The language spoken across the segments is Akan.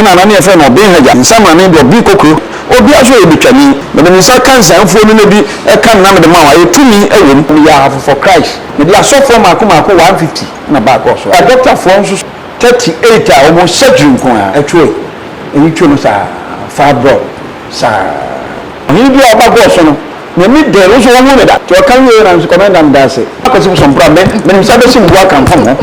na na ne fe no be haja nsama ne do bi kokro obi aso e bitwani me de nsa kansa mfo no bi e kan na me de ma wa etumi ewem ya for Christ me de asofo mako 150 na back also a doctor for nso 38 a almost surgery nko a etwe eyi twe no sa fibro sa oni bi aba go so no na mi de wo so wo me da to kan we na so command am da se akosi so mpra me nsa be sim bua kan fam ho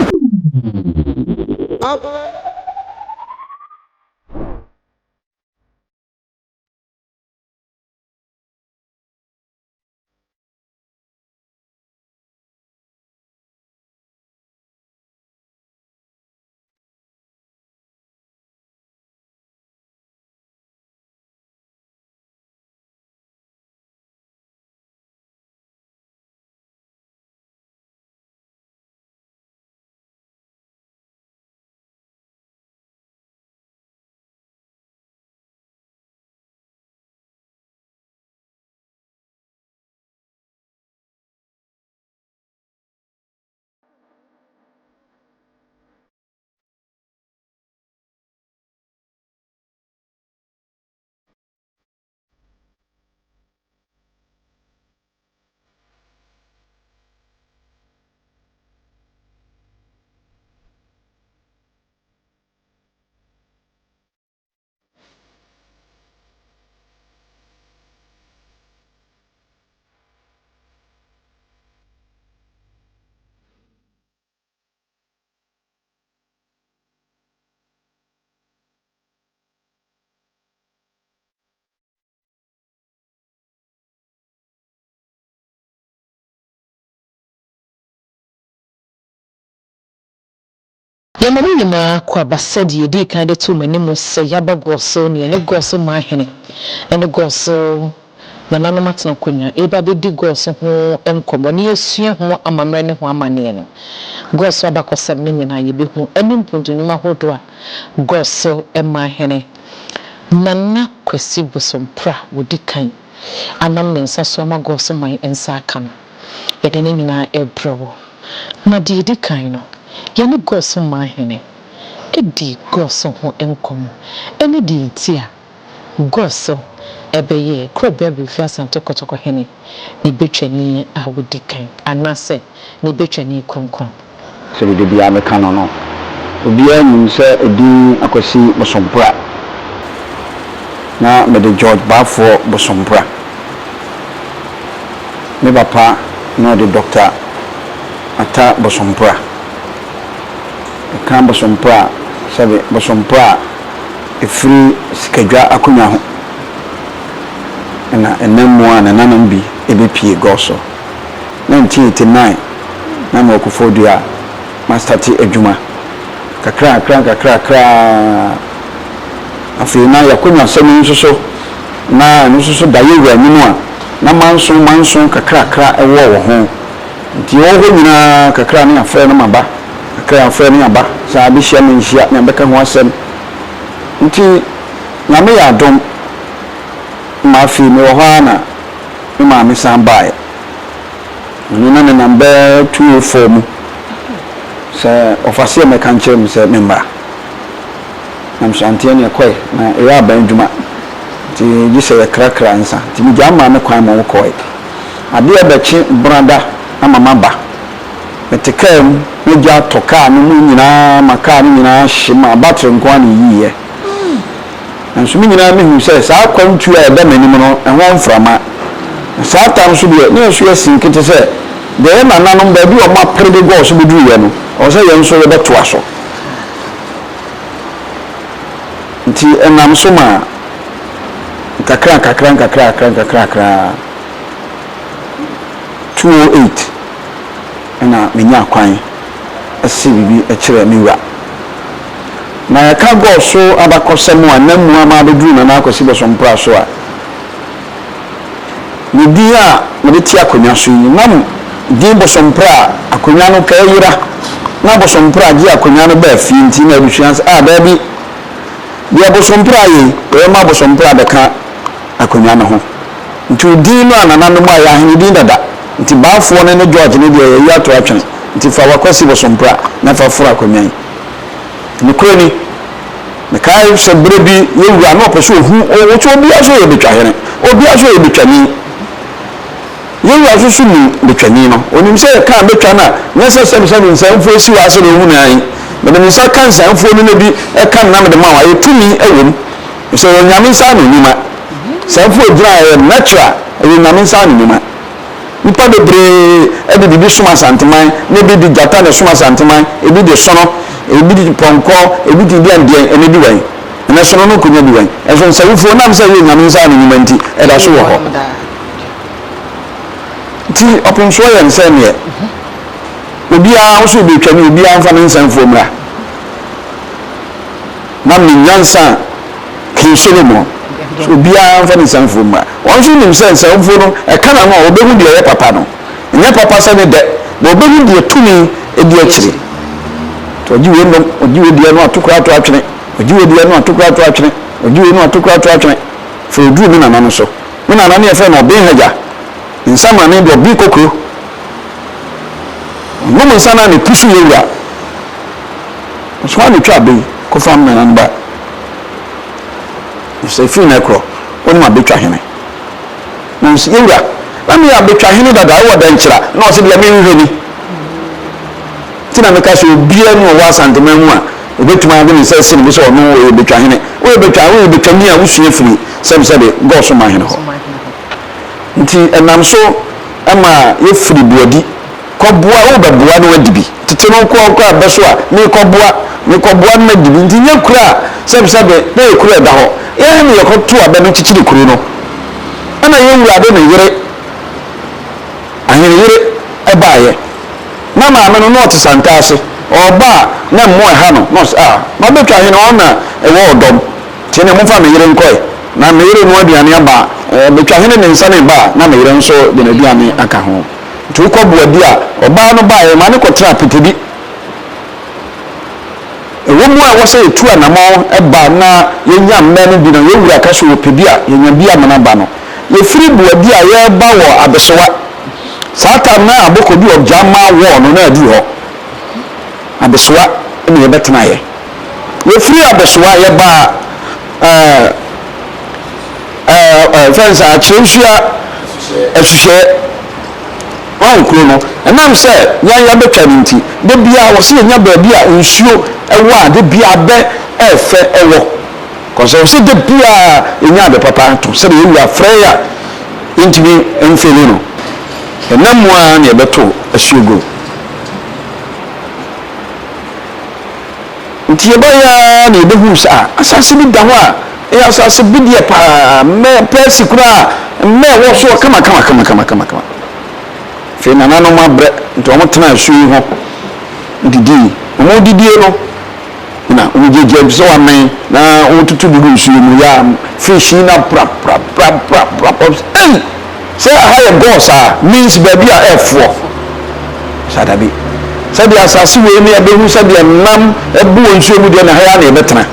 Yamani nyina kwa basadi yedi kan de to manimu se yaba goso ne ne goso mahene ene goso na nanom atena konya eba be di goso ho enkomo ne asua ho amamre ne ho amane no goso abakosem ne nyina yebehu ene mpuntunuma hodo a goso mahene nana kwesi bosompra wodi kan anam ne nsa so ma goso man ensa aka no yede ne nyina ebrewo na di yedi kan no yani goso mahene edi goso ho enkomo ene di ntia goso ebeye krobe be fiasa tokotoko hene ni betwani a wodi kan anase ni betwani konkon se de bia me kan no obi anyum se edi akosi bosompra na me de George Bafo bosompra me papa no de doctor ata bosompra kan bosompra sabe bosompra efiri sikadwa akonya ho na enemu ana nanam bi ebepie goso 1989 na mo Akufo-Addo ma start adwuma kakra afi na yakonya sami nsoso na nsoso daye wa nimu a na manso kakra ewo ho nti wo ho nyina kakra na afre na maba kakra afre na aba sa bi hia me hia na beka ho asem nti nyame ya dom ma fi me wo na ma me san bae ni na number 204 mu se ofase me kan kire me se member nam shantie ne koi na era ban djuma ti gi se krakra nsa ti mi jama me kwan mo koi ade e bechi branda ama maba metekam me ja toka no mu nyina maka no nyina hima battery nkwa ne yiye nso mi nyina me hu se sa kwantu a eda manim no ehon frama sa tam so de ne so asinkete se de na nanom ba bi o ma prede go so bedu ye no o se ye nso ye beto aso nti enam so ma kakra 208 na menya kwan ase bibi e kire miwa na ya ka go so abakosem a namu ama bedu na akosi bosompra so a ni dia me ti akonya so yi nam di bosompra akonya no ka yira na bosompra gi akonya no ba fi nti na bisuans a da bi dia bosompra yi e ma bosompra de ka akonya no ho nti di no anana no ma ya hini di dada nti baafo ne no George ne dia ya to atwen nti fa wakwasi bosompra na fa fura akonya yi ni kroni me kai se brebi yewura no peso hu o cho bia so ye betwa hene obia so ye betwani yewura so su ni betwani no onim se ka betwa na nyese se se nsanfo si wa so no hu nan me de nsa kan nsanfo no na bi e kan na me de ma wa ye tumi ewom se onyame nsa no nyuma nsanfo gira ye natural e nyame nsa no nyuma nipa bebre e de bibi suma santeman ne bi di jata ne suma santeman e bi de sono ebi di ponko ebi di ande ene di wan ene sono no kunya di wan enso nsawufo na mse ye nyame nsa no nyuma nti e da so wo ho ti open so ye nsa ne obi a wo so be twani obi a mfa ne nsa mfo mra na mi nyansa ki Solomon obi a mfa ne nsa mfo mra won so nim se nsa mfo no e kana no obehu de ye papa no nye papa se ne de na obehu de tumi e di akire to jiwe no ojiwe de no atokura to atwene ojiwe de no atokura to atwene ojiwe no atokura to atwene fo odu mi nana no so mi nana ne efe no be haja nsama ne do bi kokoro no mo sana ne pusu yewura so ani twa be ko fam na nba se fi na kro won ma betwa hene no si yewura na me ya betwa hene daga wo da nkyira na o se de me nhwe tina me ka so bia no wa santeman mu a obetuma ade ne sese ne so no betwa hene o betwa ni a wusua firi se de go so ma hene ho nti enam so ama ye firi buadi kɔboa wo bɛboa no wadibi tete no kɔ abeso a ne kɔboa no dibi nti nya kura sɛ na ye kura da hɔ ye ne yɛkɔto abe no kyikyiri kuro no ana ye wura de ne yere ahene yere ɛbaayɛ na maame no ɔte santase ɔba na mmo ɛha no ma betwa hene ɔna ɛwɔ ɔdɔm tie ne mo fa me yere nkɔe na me yere no aduane aba betwa hene ne nsa ne ba na me yere nso de na aduane aka ho to ko boadi a ɔba no ba e ma ne kɔtra petebi ewo mu a wɔsɛ etu anamo ɛba na yenya mmɛ no bi na yewura ka so opebi a yenya bi amana ba no yefiri boadi a yɛba wɔ abesowa sata na aboko bi ɔgyama wɔ no na adi hɔ abesowa ne yɛbɛtena yɛ yefiri abesowa yɛba fɛnsa akyerɛsua ɛhwehwɛ wankuro no ɛnam sɛ yɛn betwa ne nti de bia wɔ se nya baabi a nsuo ɛwɔ a de bia bɛ ɛfɛ ɛwɔ kɔsɛ wɔ se de bia nya de papa to sɛ de yɛwura frɛ ya ntimi mfeli no ɛnam mu a ne yɛbɛto asuogo nti yɛbɛyɛ ne yɛbɛhu sɛ asase bi da hɔ a ɛyɛ asase bi deɛ paa mɛ pɛsi kora mɛ wɔ so kama fe nana no mabre nti omo tena asuo ho ndidi omo didie no na omo jeje so amen na omo tutu dudu asuo mu ya fish na pra say higher gods means baby a f4 sadabi sabi asase we ni abehu sabi nam ebu nsuo mu de na haya na ebetena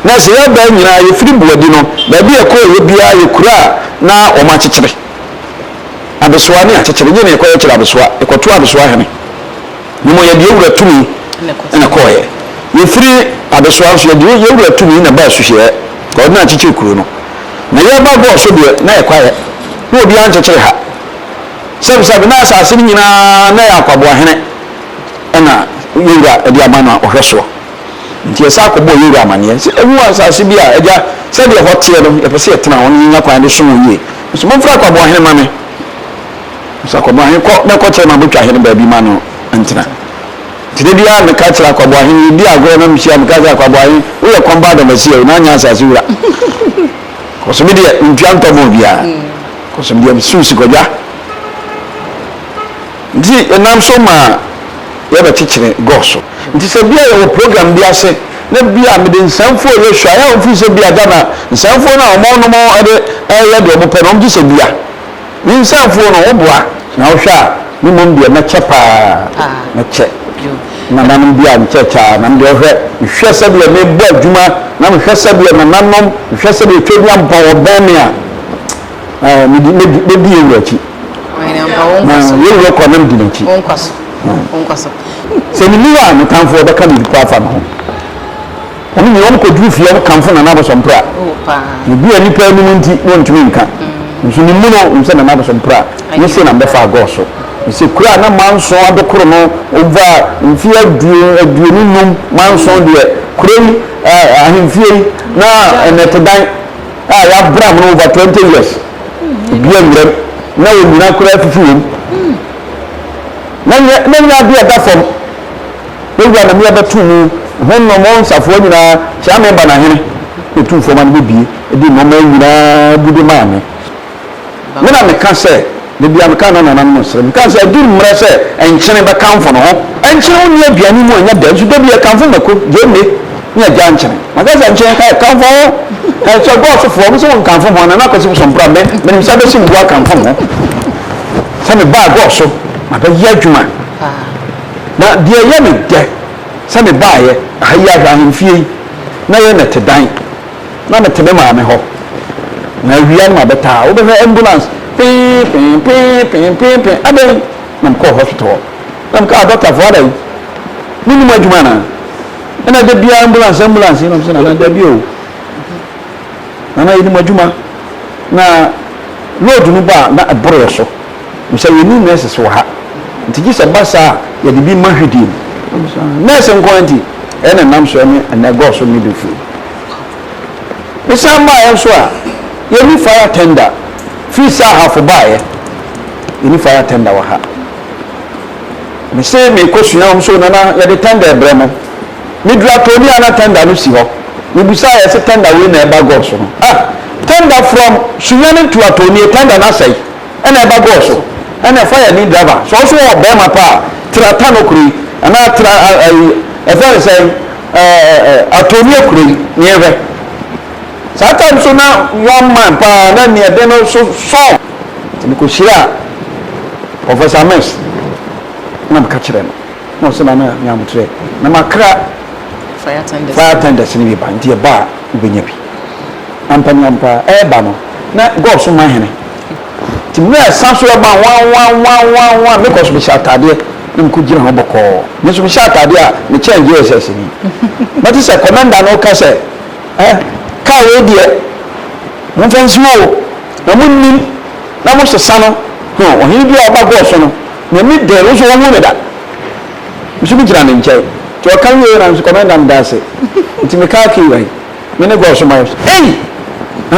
na se ya ba nyina ye firi buadi no baby e ko ye bia ye kura na omo akyekere abesoa ne akyekere nye ne ekɔ kyerɛ abesoa ekɔto abesoa hene nimo yɛ de ewura tumi na kɔɔyɛ yɛfiri abesoa so yɛ de ewura tumi na ba asuhye kɔ na akyekere kuro no na yɛ ba bɔ so deɛ na ɛkɔyɛ na obi ankyekere ha sɛbsɛb na asase ne nyinaa na yɛ akwaboa hene ɛna yɛwura ɛde ama no a ɔhwɛ soɔ nti yɛsa akɔbɔ yɛwura amanneɛ sɛ ɛwu asase bi a ɛgya sɛdeɛ hɔ teɛ no yɛpɛ sɛ yɛtena hɔ no nya kwan de som yie nso momfra akwaboa hene ma me sakoba he ko na ko chema butwa he ba bi ma no ntina tide dia me ka chira kwaboa he bi agro na mhia me ka chira kwaboa he wo ye komba da masi e na nya asase wura ko so bi dia ntwa ntomo bia ko so bi susi ko ja ndi enam so ma ye ba chichire goso nti se bia ye program bia se na bia me de nsanfo ye hwa ya ofi se bia da na nsanfo na omo no mo ade ye de omo pe no mji se bia ni nsanfo no oboa na wohwa ni mom bia na chepa na che na nanom bia nchecha na mde ohwe hwe se bia me bu adwuma na me hwe se bia na nanom hwe se bia twedua mpa wo ban a me di ewurachi na yewo ko nam di nachi onkaso se ni wa no tanfo da ka ni kwa fa no ɔmo ni ɔmo kɔduru fie ɔmo kanfo na n'abɔsɔmpra ebi a nipa anim nti wɔntumi nka nso ne mu no nse na n'abɔsɔmpra ne se na mbɛfa agɔ so nse kura na manso adokoro no ova mfie aduonu num manso deɛ kura yi ahemfie na ɛnɛtedan a ya bra mo over 20 years ebi awuram na wo nyina kura afifi wom na nya bi ada fam ewura na mi abɛto mu honno mo nsafo nyinaa kya me ba na hene etu fo man bebie edi no ma nyinaa bude maame me na meka sɛ de bia meka na nana no sere meka sɛ dur mmra sɛ enkyene bɛ kanfo no ho enkyene wo nya biane mu anya da nso de bia kanfo mako gemme nya gya nkyene maka sɛ enkyene ka kanfo ho sɛ go sofo mo so won kanfo ho na na kwasi so mpra me menim sɛ bɛsi mbu kanfo ho sɛ me ba go so ma bɛ yɛ adwuma na de yɛ me de sɛ me ba yɛ ayi ahemfie na yɛ nete dan na me tebe maame hɔ na wia ma bɛtaa wo bɛ ambulance pin aben na mkɔ hospital na mka doctor for that nini mo adwuma na na de bia ambulance na mse na da bio na yini mo adwuma na road no ba na aboro so mse yini nurses wɔ ha nti gisa basa ya de bi mahwedi nurse nkwanti ɛna nam so ne na go so mi do fu misamba ya so a yeni fire tender fi sa hafo bae yeni fire tender wa ha me say me ko sua so na ya de tender bremo mi dra to ni ana tender no si ho mi bisa ya se tender we na eba go so no tender from sunyane to atoni tender na sai na eba go so na fire ni driver so o ma pa trata no kuri ana tra very say atoni kuri ni ebe sometimes so na one man pa na ni ede no so ni ko shira Professor Mes na mka kire no so na nya mutre na makra fire tenders ni ba ntie ba ubenya bi ampa ba no na god so man hene ti me sanso ba wan me ko so bi shatade na mko gira ho boko me so bi shatade a me change SS ni but is a commander no ka say ka we die mo fansi wo na munnim na mo sesa no o hin bi oba go so no na mi de wo so wo me da mi so bi gira ne nche to kan we na so commander da se nti me ka ki we me ne go so ma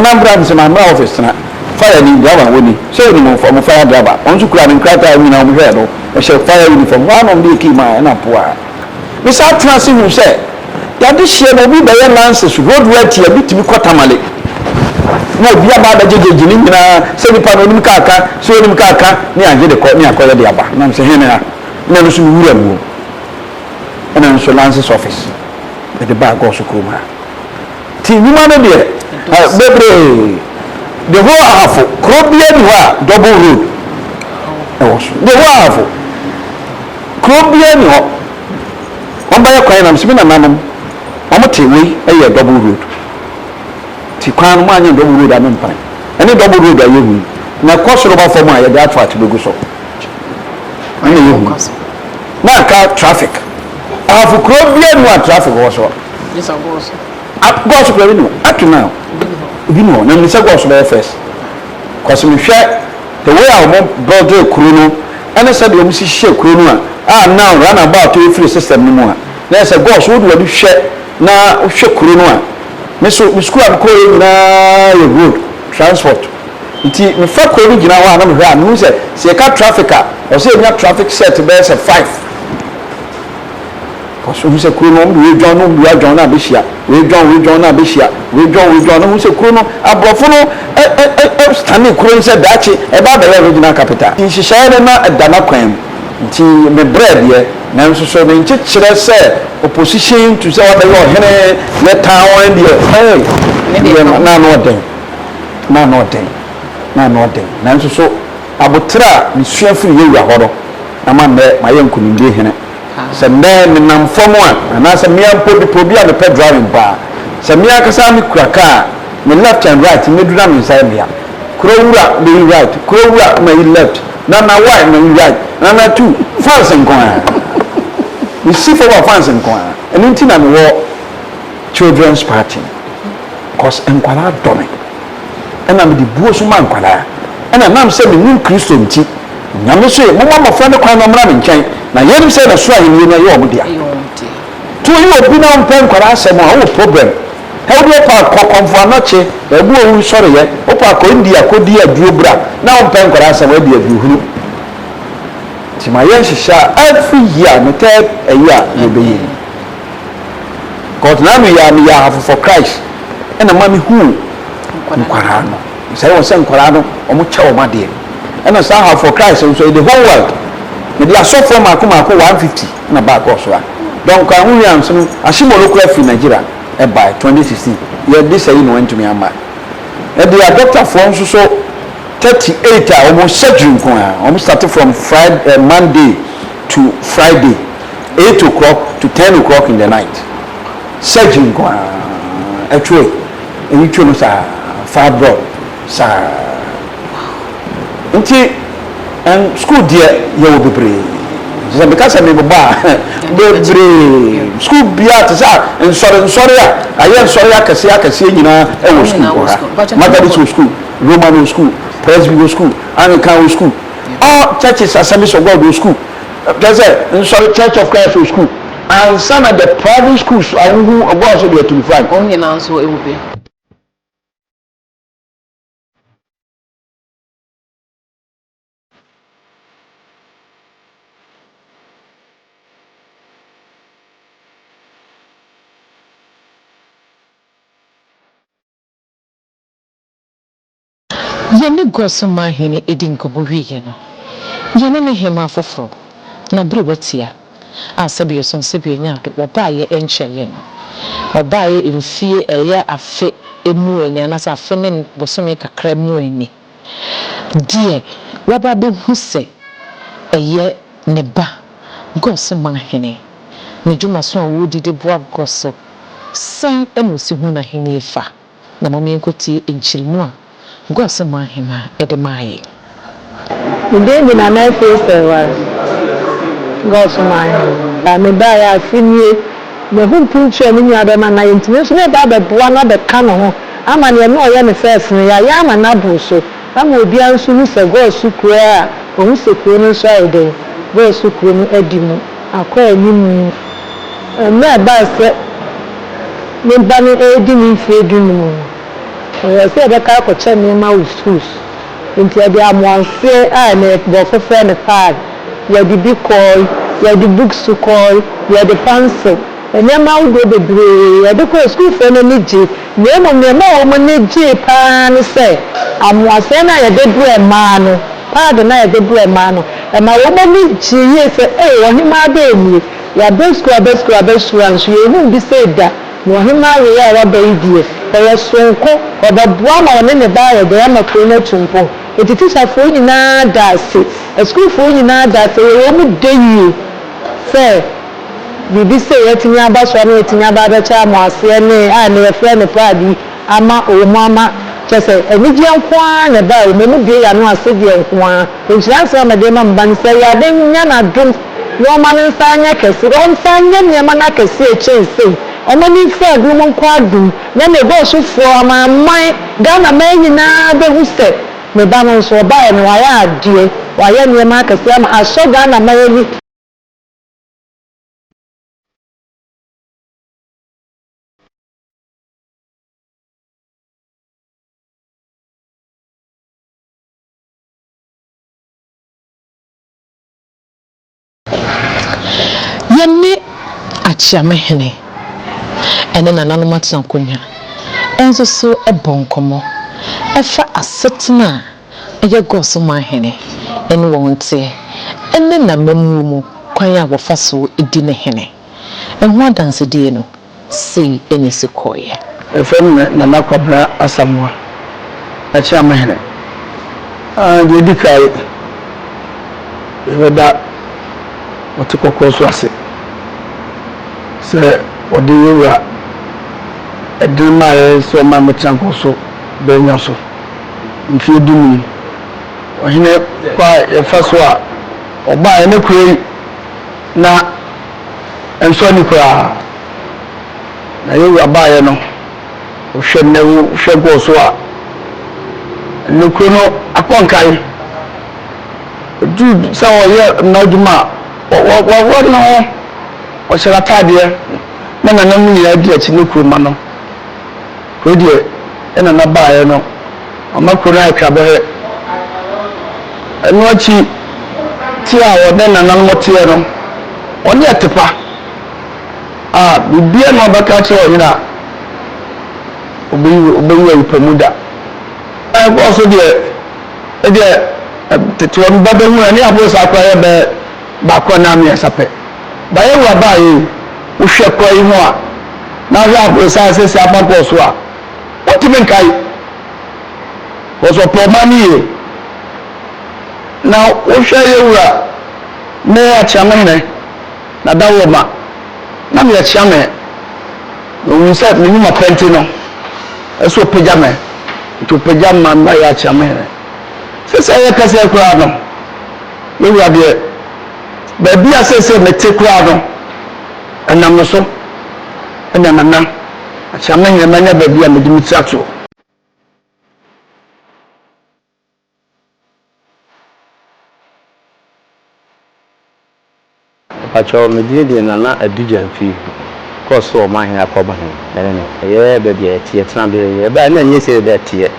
na brand se ma office na fire ni driver woni so ni mo fire driver on so kura ni krata wi na mo hwe no e she fire uniform one of the key ma na poa me sa transi hu se ya de hye no bi be ye lances road right ya bi timi kotamale no bi aba da jejeji ni nyina se bi pa no nim kaka so nim kaka ni anje de ko ni akoya de aba na se hene ha na no so wura mu na so lances office de ba go so kuma ti nyuma no de bebre the whole half krobia ni ha double road e wo so the whole half krobia ni ho on ba ya kwan na msibi na nanom omo tewe e double road ti kwan mo anya double road amen pan ene double road ayehu na kwosoro ba fo mo aye da atwa tibegu so ene yehu na ka traffic half krobia ni wa traffic wo so yes of course go so krobia ni up to now bi no na nisa go so be first cause me hwe the way our mom brother kuro no ene said we msi hye kuro no a now run about to free system ni mo a na say go so do we hwe na hwe kuro no a me so me school am ko na road transport nti me fa ko ni gina wa na me hwe a no say se ka traffic a o say nya traffic set be say 5 cause we say kuro no we join na be hia we join na be hia we join no say kuro no abrofo no standing kuro say dachi e ba be regional capital in hihia na dana kwan nti me bread ye na nso so me nche kire say opposition to say what you hene na town dey na no den na nso so abotra misua firi ye wura horo na ma me maye nkunimde hene se me nam fomo ana se me ampo bi a me pe driving ba se me akasa me kuraka me left and right me dura me side bia kurowura me right kurowura me left na why me right na two fans nkwa we see for fans nkwa eni nti na me wo children's party cause enkwala dome ena me di buo so man kwala ena nam se me nu Kristo nti nyame so ye mama mafra ne kwan no mra me nkyɛn na yɛnim sɛ na so ahemie no yɛ omudia to you obi na mpɛ nkwala asɛm a wo problem how do pa kokonfo anoche ebu owu sɔre yɛ opa ko ndia ko di aduro bra na mpɛ nkwala asɛm adi aduhuru ti ma yɛn hyehyɛ every year no third a year no be yi god na me ya have for Christ ena ma me hu nkwala no sɛ won sɛ nkwala no ɔmo kyɛ ɔma de ena sa have for Christ so the whole world me dia so from akoma 150 na back also donc an hu yan so ahyemo lokura fi Nigeria by 2016 yeah this say no went to me ama e dey doctor for so 38 almost surgery ko almost started from Friday Monday to Friday 8 o'clock to 10 o'clock in the night surgery ko actually and you know sa fibroid sa nti and school there you will be brave because I mean ba school bia to say sorry I am sorry akase nyina e wo school ha Methodist school Roman school Presbyterian school Anglican school all churches Assemblies of God school there's a sorry Church of Christ school and some of the private schools I who about so they to find only now so it will be yene gosoma hene edin kobo wiye no yene ne hema foforo na bere watia asabe yeson sebe nya do obaye encheye no obaye emfie eye afe emu enya na sa afe ne bosome kakra mu eni die waba be huse eye ne ba gosoma hene ne dwuma so wodi de boa goso san emusi hu na hene fa na momye nkoti enchirimu a gosoma hema edemaye Ndenge na na face wa gosoma hema me ba ya finie me hu punche ni nya be ma na yentime so me ba be boa na be ka no ho ama ne me oye ne first ne ya ama na bu so ama obi ansu ni se gosu kura a o se kuro no so ide gosu kuro no adimu akọ anyim me ba se me ba ni edi ni fi edunu se be ka ko che me ma schools nti ade amonse a na bo fefe ne pad ya di bikoi ya di books to call ya di pencil ene ma udo bebre ya de ko school fe no niji ne mo me ma o mo niji pa ne se amonse na ya de du e ma no pad na ya de du e ma no e ma wo mo niji ye se oni ma de ni ya be school and so ye hu bi se da mo hima we ya ra ba idie e sonko obabua ma one ne ba ya de ma ko na tumpo etiti safo nyina da se school fo nyina da se wo mu de yi se bibi se yetinya ba so na yetinya ba ba cha mo ase ne a ne ye fre ne padi ama o mu ama kese enigi nkwa ne ba o mu de ya no ase de nkwa enchira se ma de ma mban se ya de nya na dum no ma ne nsanya kese on sanya ne ma na kese echense ọmọ ní fẹ́ ẹ̀dùn nkọ́ adùn ní ẹ̀mí ẹ̀gbọ́n ọ̀ṣun fún ọmọ àmọ́ Ghana mẹ́yìn náà bẹ́ẹ̀ sẹ̀ ní bá wọn sọ ọba ẹ̀ ní wàá adìẹ wàá ní ẹ̀ máa kẹsì ẹ̀ máa aṣọ Ghana mẹ́yìn ní. yẹn ní akyamẹ́hẹ́nẹ́ ene na nanu matsan konya enso so ebonkomo efa asetna eye gosoma hene ene wonte ene na mamu mu kwan a wofa so edi ne hene enho adanse die no sei ene sekoye efem na nakobra asamwa akyama hene de dikai weda otukoko so ase se odi yura edema so ma mchanko so benya so mfi edumi ohine kwa efaso a oba ene kure na enso ni kura na yɛwura baeɛ no wohwɛ nnɛ wohwɛ gɔɔ so a nokuro no akɔnkae du sɛ ɔyɛ n'adwuma a wɔwɔ no ho ɔhyɛ ataadeɛ na nanam no nyinaa di akyi ne kuroma no kuro deɛ ɛna na baeɛ no ɔma kuro no atwa bɛhɛ ɛno akyi te a ɔne nanam teɛ no ɔne ɛtepa a bibia na ɔbɛka kyerɛ ɔnyina a ɔbɛyi ayipa mu da ɛkɔ so deɛ tetewa no bɛbɛhu ɛne aboɔ saa kora yɛ bɛ baakɔ na mmiɛnsa pɛ bayɛ wura baayɛ wohwɛ kɔ yi ho a na hwɛ aboɔ saa sɛsi apapɔ so a wɔtumi nkae wɔsɔ pɔma no yie na wohwɛ yɛ wura ne akyiame hene na da wɔ ma na me akyiame na ohun sɛ menim apɛnti no ɛso pagya me nti pagya ma na yɛ akyiame hene sɛsɛ yɛ kɛsɛ koraa no yɛwura deɛ baabi a sɛsɛ mete koraa no ɛnam no so ɛna nana akyiame hene mɛnyɛ baabi a mede me tiri ato Pacho medie nana adujan fi course o ma hin akoba hin ene ye ba bia tie tena be ye ba na nye se da tie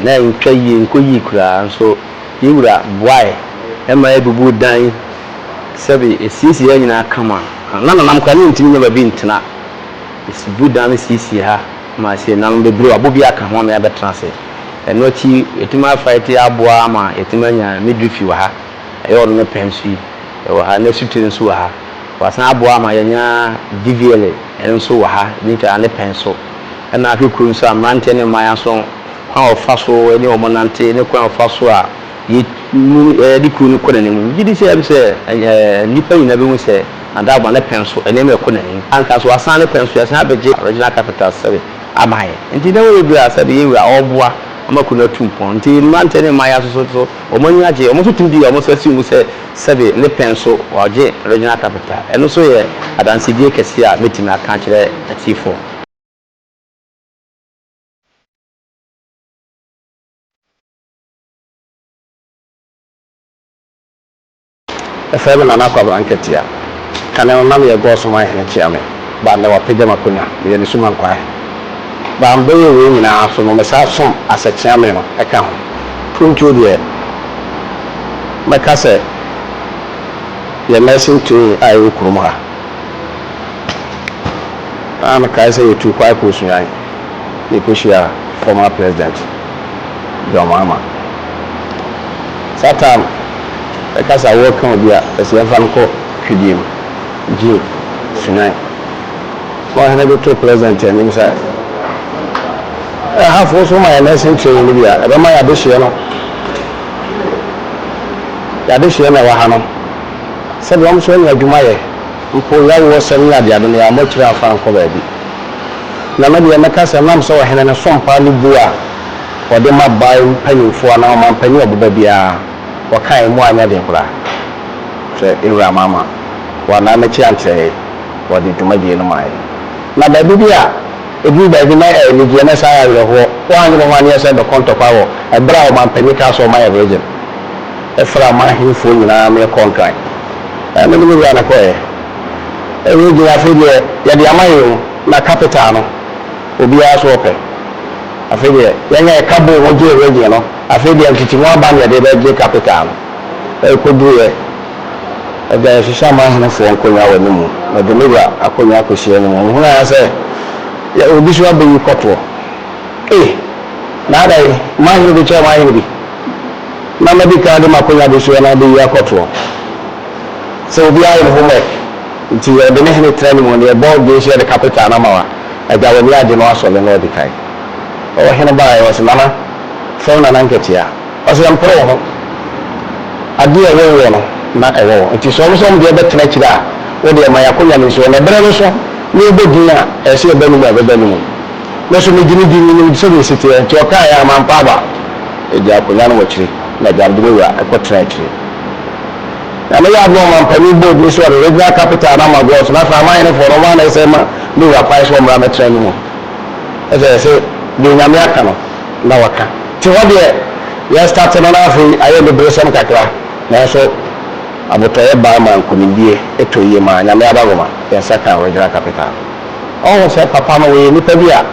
na ntwa yi nkoyi kura nso yiwura boy e ma ebubu dan sebe esisi ya nyina kama na nam kwa ne ntimi nya ba bi ntena esibu dan sisi ha ma se nam bebru abobi aka ho na ya betena se eno chi etima fight ya aboa ma etima nya midwifi wa ha e yo no pensi wa ha na sutin so ha wasan aboa ma yanya DVL enso wa ha nita ne penso na ahwekuru so amrante ne maya so ha ofa so ene o monante ne kwa ofa so a ye di kunu ko ne mu gidi se nipa nyina be mu se anda ba ne penso ene me ko ne anka so wasan ne penso yasan abeje original capital 7 amaye nti na we bi asa be yewura oboa amakuna tumpon nti mante ne maya so omanyu age omo so tindi omo so asi mu se sebe ne penso waje original capital eno so ye adanse die kese a metimi aka kire atifo efebe na na kwa blanket ya kana na me go so ma he chiame ba na wa pejama kunya ye ni suma kwa ba mbe we nyina aso no mesa som asechiame no eka ho puncho de makase ye listen to ayi kurum ha ana kai say tu kwa ko suyan ni ko shia former president John Mahama satan ekasa wo kan bia ese fan ko kwidim ji sunan ko hana be to president ni say ha fo so my lesson training ni bia e ma ya de hye no ya de hye na wa ha no se do am so ni adwuma ye mpo ya wo se ni ade ado na ya mo kira fan ko ba bi na ma de na kasa nam so hene na so mpa ni bua o de ma bai panyimfo na ma panyi oboba bia wakai mu anya de kura se Ewura Mama wa na me chianche wa de dwuma die no mai na ba bia ebi ba bi na ni die na sa ya ho wa anyi mo anya se do konto pawo e bra o man panika so mai region e fra ma hinfo nyina me konkan e me bi na ko e we di afi de ya di amayo na capital no obi aso ope afi de yanya e kabo wo je region no afi de ntiti mo aba ne de be capital e ko duye e da shisha ma hina fo nkonya wa ni mu na de Ewura akonya akohie ni mu hu na se ya obi so abeyi kɔtɔ na dai ma hinu bi cha ma hinu bi na medical de makonya de so na de ya kɔtɔ so obi ayi homework nti ya de ne hinu training mo ne ball de share the capital na ma wa aga wani ade no aso le no de kai o hinu ba ya was mama fo na nanketia o so am pro ho ade ya wo no na ewo nti so mo de be tena kira o de ma ya konya ni so na bere no so ni begina ese benu ba benu no so megini ni so be siti en to ka ya man pa ba e dia ko yan wo chiri na ja de Ewura e ko tra chiri na me ya no man pani board ni so the regional capital na ma go so na fa man ni for no man na say ma do wa pa so mra me tra ni mo e say de nyame aka no na waka ti wo de ya start no na afi aye le bresem kakra na so abotoye ba man kunibie etoye ma nyame abagoma ya saka regional capital oh say papa no we nipa bia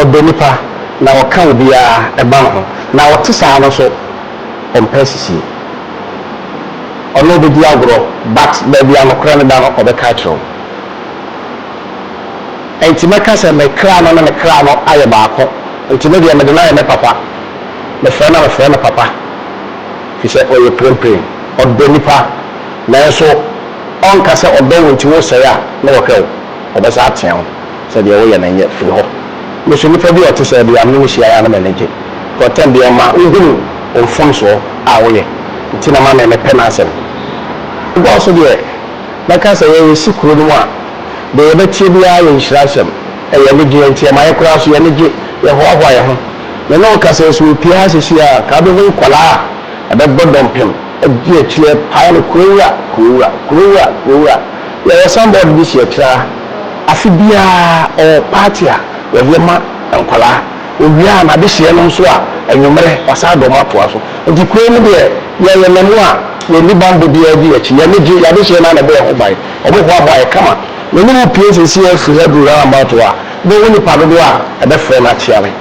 odo nipa na waka obi a eba no na wote saa no so empesisi ono be dia agro but baby anokra ne da no obeka chiro enti meka se me kra no na me kra no aye baako enti me dia me de na me papa me frɛ na papa fi se oye prempren odo nipa na so onka se odo wonti wo sɛ ya na wɔkɛ obesa ateɛ sɛ deɛ wo yɛ na nyɛ fi hɔ me so nipa bi ɔte sɛ bia me wo hyia ya na me nege ko tem bia ma nhunu onfom so a wo yɛ nti na ma me pɛ na asɛm go so deɛ meka sɛ yɛ sikuru no a de yɛ bɛtie bia yɛ nhyira asɛm ɛyɛ ne gye nti ma yɛ kora so yɛ ne gye yɛ hoahoa yɛ ho na no ka sɛ so pia sisi a ka be ho kwala a ɛbɛ gbɔdɔm pem ɛdi akyire pae no kurura yɛ somebody bi hyɛ kra afi bia o party a yɛ ma nkwala owia na de hyɛ no nso a enwumere wasa dɔm atoa so nti kuro mu deɛ yɛ namu a yɛ ni bambo bi adi akyi yɛ ne gye yɛ de hyɛ na be ho bai ɔbɔ ho aba yɛ kama na ne mu pie sisi afiri hebrew ra about a bo woni padodo a ɛbɛ frɛ na kyiare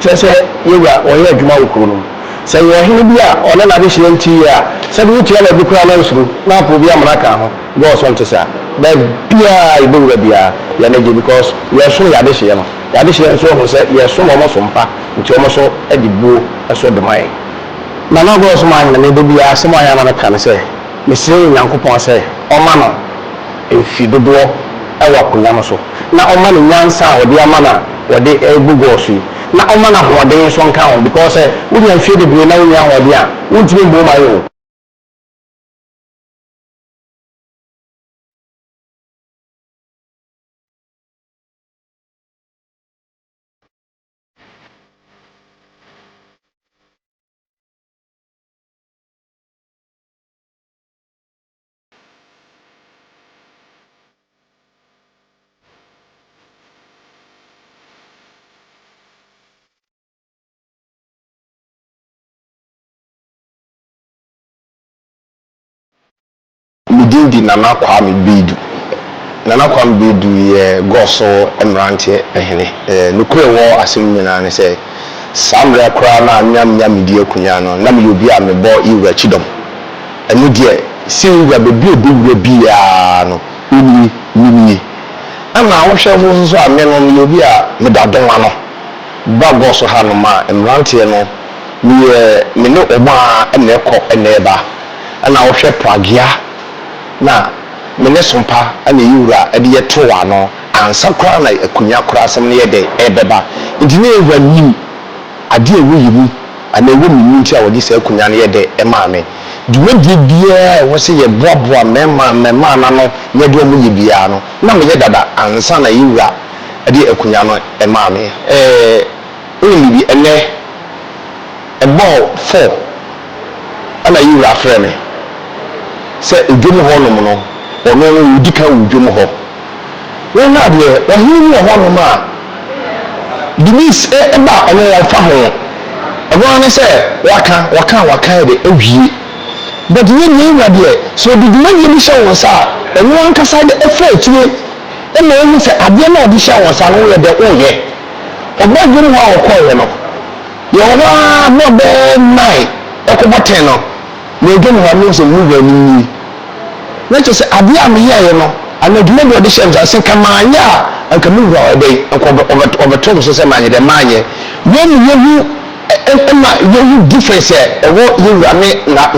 kyerɛ sɛ yɛwura ɔyɛ adwuma wɔ kuro no sɛ yɛ ɔhene bi a ɔne na de hyɛ nti a sɛ de wotia na bi kura na nsuru na apo bi amana ka ho go so nte sa ba bia ibewura bia yɛ ne gye because yɛ so yɛ de hyɛ no yɛ de hyɛ nso ho sɛ yɛ so mo so mpa nti ɔmo so adi buo ɛso de mai na na go so man na ne de bia asɛm aya na ka ne sɛ mesire nyankopɔn sɛ ɔma no emfi dodoɔ ɛwɔ akonya no so na ɔma no nyansa a ɔde ama na ɔde ɛgu go so na ɔma na hoɔden so nka ho because wonya mfie de bie na wonya hoɔden a wontumi mbo ma yo Mudindi Nana Kwame Bedu ye goso emrante ehene nukure wo asem nyina ne se samre kra na nyam die akunya no na me obi a me bo iwura chidom enu die si wura bebi wura bia no ni ana ahwehwe wo so a me no obi a me dadon ano ba goso ha no ma emrante no me no oba ene ko ene ba ana ahwehwe pragia na mene sompa ana yiwura ade yetowa no ansa kora na akunya kora asem ne yede ebeba ndine ewa nim ade ewo yimu ana ewo mimu nti a wodi se akunya ne yede emaame duwedie bia wo se ye boaboa mema na no yede o mu ye bia no na me ye dada ansa na yiwura ade akunya no emaame oni bi ene ebo 4 ana yiwura frɛ me sɛ edwom hɔ nom no ɔno udika udwom hɔ wɔn na de ɔhene wɔ hɔ nom a dinis eba ɔno yɛ fa ho ɔno ne sɛ waka de awie but yɛ nyɛ de so diduma yɛ bi hyɛ wɔn sa ɔno ankasa de efa etue ɛna ɛmu sɛ adeɛ na ɔde hyɛ wɔn sa no yɛ de ɔyɛ ɔbɔ dwom hɔ a ɔkɔɔ no yɛ wɔ a no bɛ 9 ɛkɔbɔ 10 no na edwom hɔ no sɛ mu wɔ ni na kyerɛ sɛ adeɛ a meyɛ yɛ no anadwuma bi ɔde hyɛ nsa sɛ kamaanyɛ a anka mewura ɔbɛtɔ so sɛ maanyɛ dɛ maanyɛ yɛhu difference ɛwɔ yɛwura ne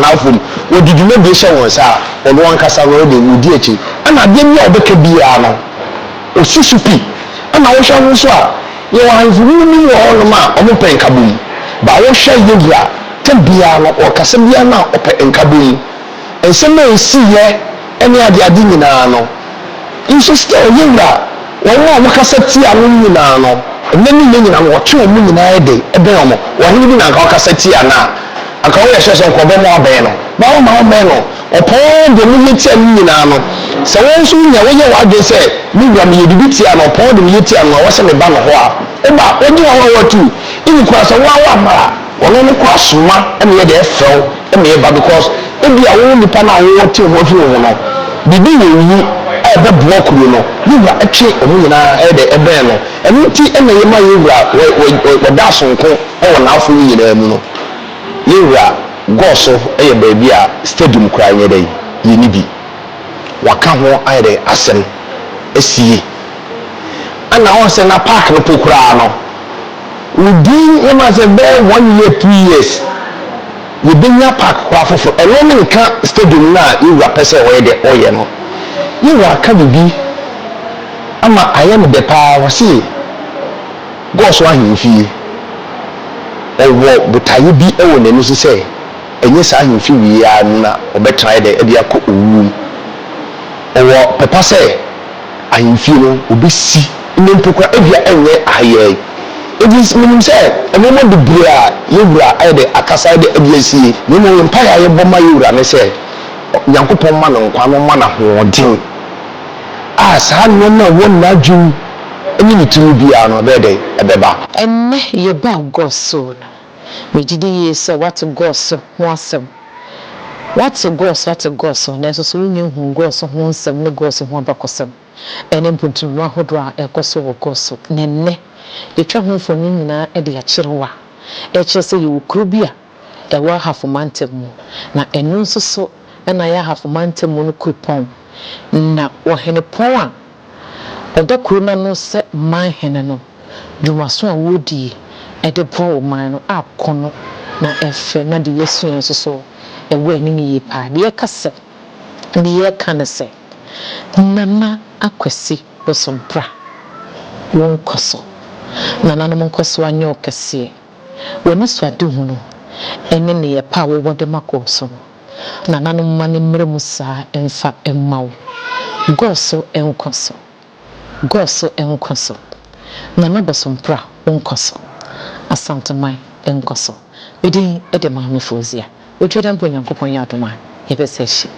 n'afom wɔde dwuma bi hyɛ wɔn nsa a ɔno ankasa no ɔde wodi akyi ɛna adeɛ bi a ɔbɛka biara no ɔsusu pi ɛna wohwɛ ho nso a yɛwɔ ahemfo no wɔ hɔnom a ɔmo pɛ nkabom ba wohwɛ yɛwura ta biara no ɔkasa biara no a ɔpɛ nkabom nsɛm a ɛsi yɛ ɛne ade nyinaa no nso still yɛwura wɔn a wɔkasa tia no nyinaa no ɛnɛ ne nyinaa wɔtwe wɔn nyinaa de ɛbɛn wɔn wɔn bi na nka wɔkasa tia na aka wo yɛ hyɛ sɛ nkɔbɛ mu abɛn no ma wo bɛn no ɔpɔn de mu yɛ tia ne nyinaa no sɛ wɔn nso nya wɔyɛ wadwe sɛ ne wura mi yɛ bibi tia no ɔpɔn de mu yɛ tia no a wɔsɛ ne ba no hɔ a ɔba wɔgye wɔn a wɔtu ebi kora sɛ wɔn awa amara ɔno ne kɔ asoma ɛna yɛ deɛ ɛfɛw ɛna yɛ ba because ebi a wɔn nipa no a wɔwɔ te wɔn afiri wɔn no bibi yɛ wu a ɛbɛboa kuro no ne wura ɛtwe wɔn nyinaa ɛyɛ deɛ ɛbɛn no ɛno ti ɛna yɛ ma yɛ wura wɔda asonko ɛwɔ n'afɔ yi nyinaa mu no yɛ wura gɔɔ so ɛyɛ baabi a stadium koraa yɛ dɛ yɛ ni bi waka ho ayɛ dɛ asɛm esie ɛna wɔn sɛ na park no po koraa no within yɛ ma sɛ bɛɛ 1 year 2 years yɛbɛnya park koraa foforɔ ɛno ne nka stadium no a yɛwura pɛ sɛ ɔyɛ dɛ ɔyɛ no yɛwura aka bibi ama ayɛ no dɛ paa wɔse gɔɔ so ahemfie ɔwɔ botaeɛ bi ɛwɔ n'ani so sɛ ɛnyɛ saa ahemfie wie ara no na ɔbɛtena yɛ dɛ ɛde akɔ owuo ɔwɔ pɛpa sɛ ahemfie no obɛsi ne mpo kora ebia ɛnyɛ ahayɛ ebi menim sɛ ɛmɛmɔ bebree a yɛwura ayɛ dɛ akasa yɛ dɛ ɛde asie na mmom mpaeɛ a yɛbɔ ma yɛwura ne sɛ nyankopɔn ma no nkwa no ma no ahoɔden a saa nneɛma a ɛwɔ n'adwene ɛne ne tiri biara no ɛbɛyɛ dɛ ɛbɛba ɛnnɛ yɛba gɔso no megyedi yie sɛ wate gɔso ho asɛm wate gɔso nanso so wonyɛ hu gɔso ho nsɛm ne gɔso ho abakɔsɛm ɛne mpontunmu ahodoɔ a ɛkɔ so wɔ gɔso na nnɛ yɛtwa ho mfoni nyinaa de akyerɛ wa ɛkyerɛ sɛ yɛwɔ kuro bi a ɛwɔ ahafomantam mu na ɛno nso so ɛna yɛ ahafomantam mu no kuropɔn na wɔhene pɔn a ɔda kuro no no sɛ man hene no dwumaso a wɔdie ɛde bɔ ɔman no akɔ no na ɛfɛ na de yɛsua nso so ɛwɔ ani yie paa deɛ yɛka ne sɛ Nana Akwasi Bosompra wɔn kɔ so nananom nkɔ so anyɛ ɔkɛseɛ wɔn so ade hu no ɛne ne yɛ pa a wɔwɔ de makɔ so no nananom ma ne mmerɛ mu saa ɛmfa ɛmma wo gɔɔso ɛnkɔ so Nana Bosompra wɔnkɔ so asanteman ɛnkɔ so bɛdin ɛde maame Fozia otwa dɛ mpo Nyankopɔn yɛ adom a yɛbɛsɛ hye